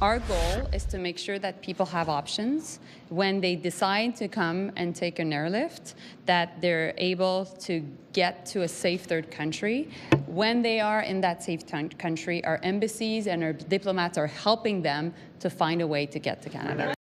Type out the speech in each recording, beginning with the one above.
Our goal is to make sure that people have options when they decide to come and take an airlift, that they're able to get to a safe third country. When they are in that safe country, our embassies and our diplomats are helping them to find a way to get to Canada.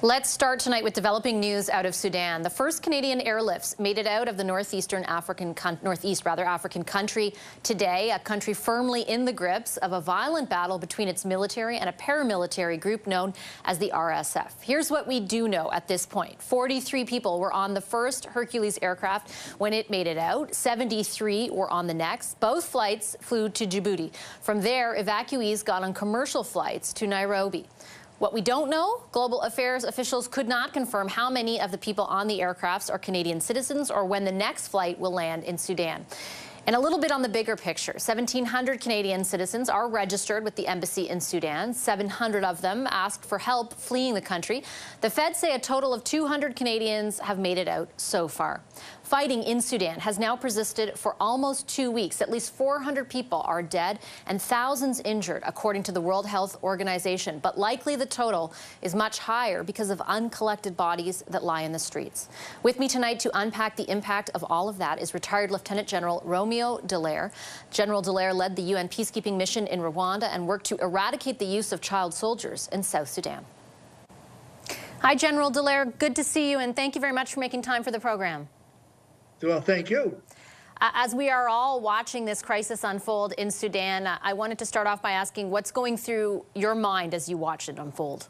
Let's start tonight with developing news out of Sudan. The first Canadian airlifts made it out of the northeast African country today, a country firmly in the grips of a violent battle between its military and a paramilitary group known as the RSF. Here's what we do know at this point. 43 people were on the first Hercules aircraft when it made it out. 73 were on the next. Both flights flew to Djibouti. From there, evacuees got on commercial flights to Nairobi. What we don't know, global affairs officials could not confirm how many of the people on the aircrafts are Canadian citizens or when the next flight will land in Sudan. And a little bit on the bigger picture, 1,700 Canadian citizens are registered with the embassy in Sudan. 700 of them asked for help fleeing the country. The Feds say a total of 200 Canadians have made it out so far. Fighting in Sudan has now persisted for almost 2 weeks. At least 400 people are dead and thousands injured, according to the World Health Organization. But likely the total is much higher because of uncollected bodies that lie in the streets. With me tonight to unpack the impact of all of that is retired Lieutenant General Romeo Dallaire. General Dallaire led the UN peacekeeping mission in Rwanda and worked to eradicate the use of child soldiers in South Sudan. Hi, General Dallaire. Good to see you, and thank you very much for making time for the program. Well, thank you. As we are all watching this crisis unfold in Sudan, I wanted to start off by asking what's going through your mind as you watch it unfold?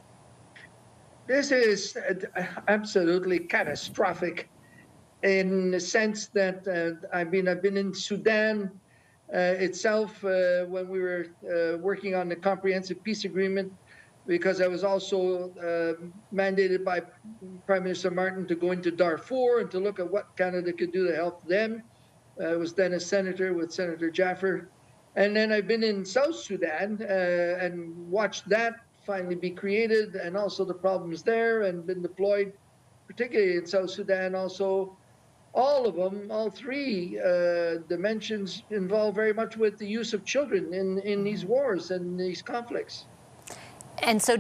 This is absolutely catastrophic in the sense that I've been in Sudan itself when we were working on the comprehensive peace agreement, because I was also mandated by Prime Minister Martin to go into Darfur and to look at what Canada could do to help them. I was then a senator with Senator Jaffer. And then I've been in South Sudan and watched that finally be created, and also the problems there, and been deployed, particularly in South Sudan also. All of them, all three dimensions involve very much with the use of children in these wars and these conflicts. And so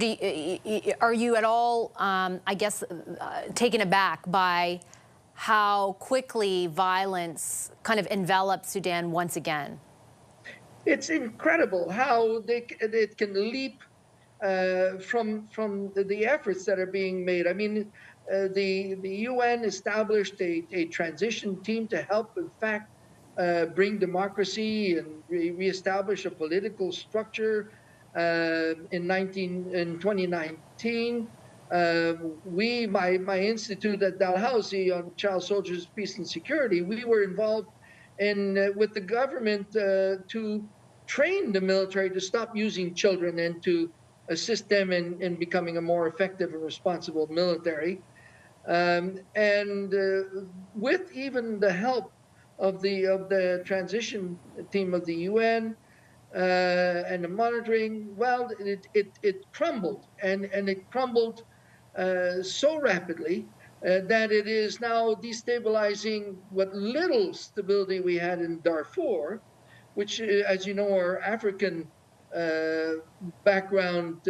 are you at all, I guess, taken aback by how quickly violence kind of enveloped Sudan once again? It's incredible how it can leap from the efforts that are being made. I mean, the UN established a transition team to help, in fact, bring democracy and reestablish a political structure. In 2019, my institute at Dalhousie on child soldiers, peace and security, we were involved with the government to train the military to stop using children and to assist them in becoming a more effective and responsible military. With even the help of the transition team of the UN, and the monitoring, well, it crumbled, and it crumbled so rapidly that it is now destabilizing what little stability we had in Darfur, which, as you know, are African background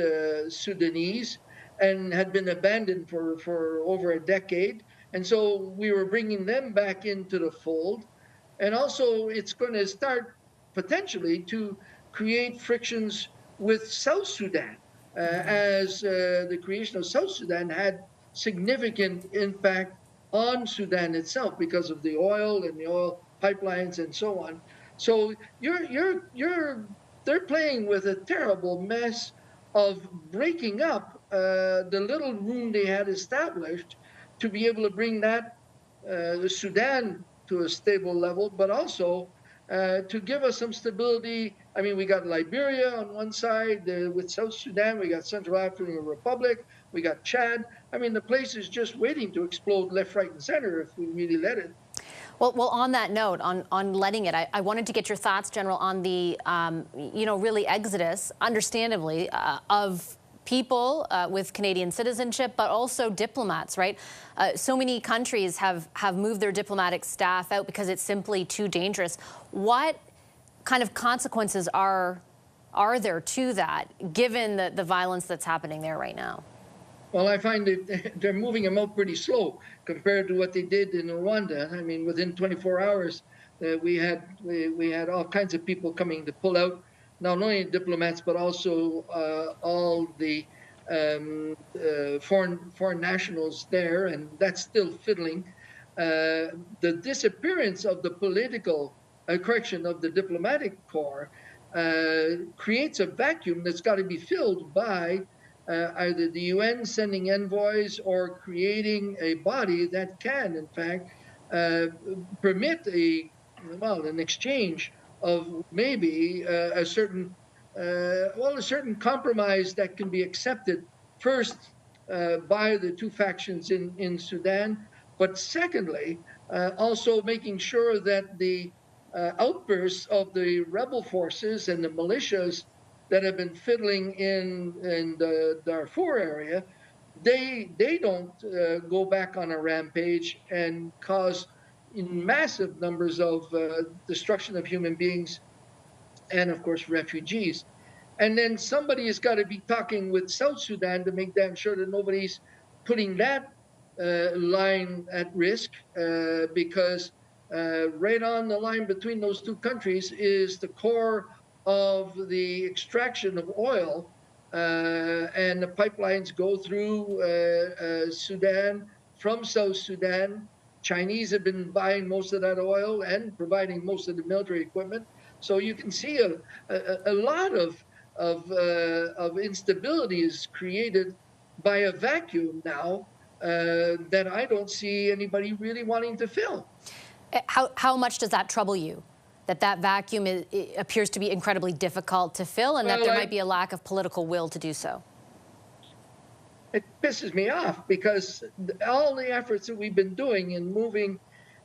Sudanese and had been abandoned for over a decade. And so we were bringing them back into the fold. And also it's going to start potentially to create frictions with South Sudan, as the creation of South Sudan had significant impact on Sudan itself because of the oil and the oil pipelines and so on. So they're playing with a terrible mess of breaking up the little room they had established to be able to bring that the Sudan to a stable level, but also to give us some stability. I mean, we got Liberia on one side with South Sudan, we got Central African Republic, we got Chad. I mean, the place is just waiting to explode left, right, and center if we really let it. Well, on that note, on letting it, I wanted to get your thoughts, General, on the, really exodus, understandably, of people with Canadian citizenship, but also diplomats, right? So many countries have moved their diplomatic staff out because it's simply too dangerous. What kind of consequences are are there to that, given the violence that's happening there right now? Well, I find that they're moving them out pretty slow compared to what they did in Rwanda. I mean, within 24 hours, we had all kinds of people coming to pull out, not only diplomats but also all the foreign nationals there, and that's still fiddling. The disappearance of the of the diplomatic corps creates a vacuum that's got to be filled by either the UN sending envoys or creating a body that can, in fact, permit an exchange of maybe a certain compromise that can be accepted first by the two factions in Sudan, but secondly, also making sure that the outbursts of the rebel forces and the militias that have been fiddling in the Darfur area, they don't go back on a rampage and cause massive numbers of destruction of human beings and, of course, refugees. And then somebody has got to be talking with South Sudan to make damn sure that nobody's putting that line at risk because right on the line between those two countries is the core of the extraction of oil, and the pipelines go through Sudan from South Sudan. Chinese have been buying most of that oil and providing most of the military equipment. So you can see a lot of instability is created by a vacuum now that I don't see anybody really wanting to fill. How much does that trouble you? That vacuum appears to be incredibly difficult to fill, and that there might be a lack of political will to do so? It pisses me off because all the efforts that we've been doing in moving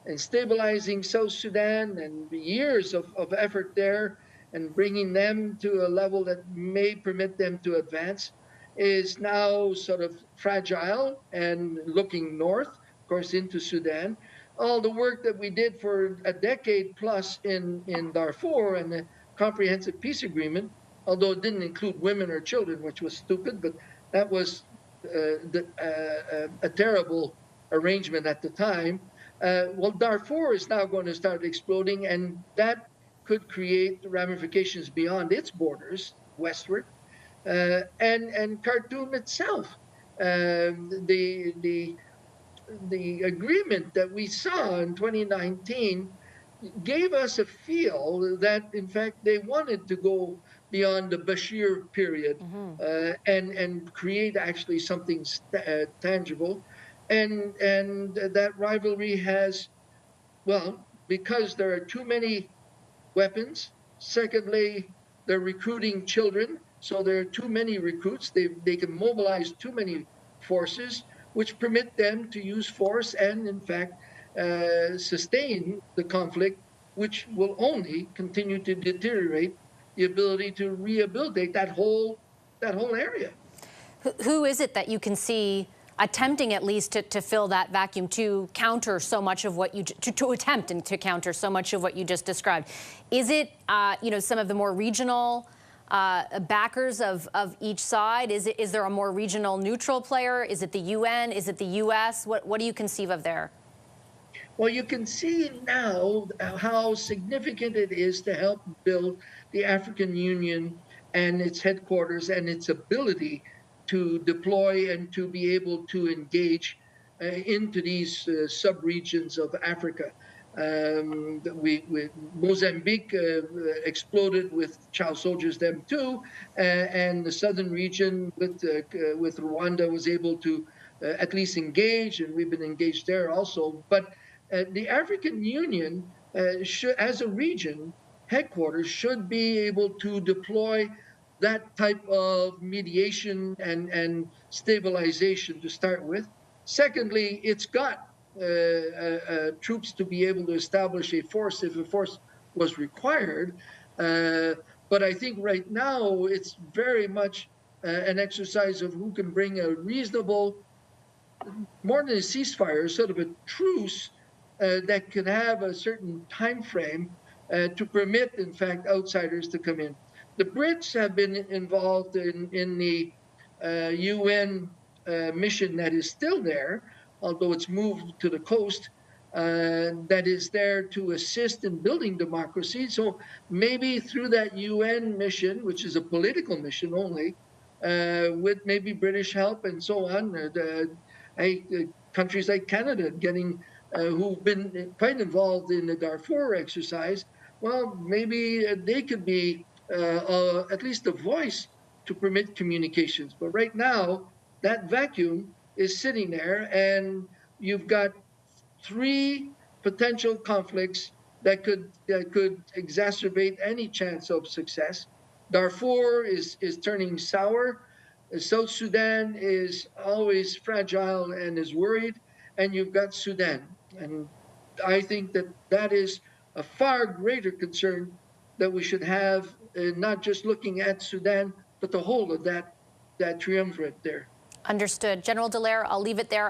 and stabilizing South Sudan and years of effort there and bringing them to a level that may permit them to advance is now sort of fragile and looking north, of course, into Sudan. All the work that we did for a decade plus in Darfur and the comprehensive peace agreement, although it didn't include women or children, which was stupid, but that was a terrible arrangement at the time. Well, Darfur is now going to start exploding, and that could create ramifications beyond its borders, westward, and Khartoum itself. The agreement that we saw in 2019 gave us a feel that, in fact, they wanted to go beyond the Bashir period and create actually something tangible. And that rivalry has, well, because there are too many weapons. Secondly, they're recruiting children, so there are too many recruits. They can mobilize too many forces, which permit them to use force and, in fact, sustain the conflict, which will only continue to deteriorate the ability to rehabilitate that whole area. Who is it that you can see attempting at least to fill that vacuum, to counter so much of what you to attempt and to counter so much of what you just described? Is it some of the more regional backers of each side? Is there a more regional neutral player? Is it the UN? Is it the US? What do you conceive of there? Well, you can see now how significant it is to help build the African Union and its headquarters and its ability to deploy and to be able to engage into these sub-regions of Africa. Mozambique exploded with child soldiers them too, and the southern region with Rwanda was able to at least engage, and we've been engaged there also. But the African Union, as a region, headquarters should be able to deploy that type of mediation and stabilization to start with. Secondly, it's got troops to be able to establish a force if a force was required. But I think right now it's very much an exercise of who can bring a reasonable, more than a ceasefire, sort of a truce that can have a certain time frame to permit, in fact, outsiders to come in. The Brits have been involved in the UN mission that is still there, although it's moved to the coast, that is there to assist in building democracy. So maybe through that UN mission, which is a political mission only, with maybe British help and so on, countries like Canada getting who've been quite involved in the Darfur exercise, well, maybe they could be at least a voice to permit communications. But right now, that vacuum is sitting there, and you've got three potential conflicts that could exacerbate any chance of success. Darfur is turning sour. South Sudan is always fragile and is worried, and you've got Sudan. And I think that is a far greater concern that we should have, not just looking at Sudan, but the whole of that triumvirate there. Understood. General Dallaire, I'll leave it there.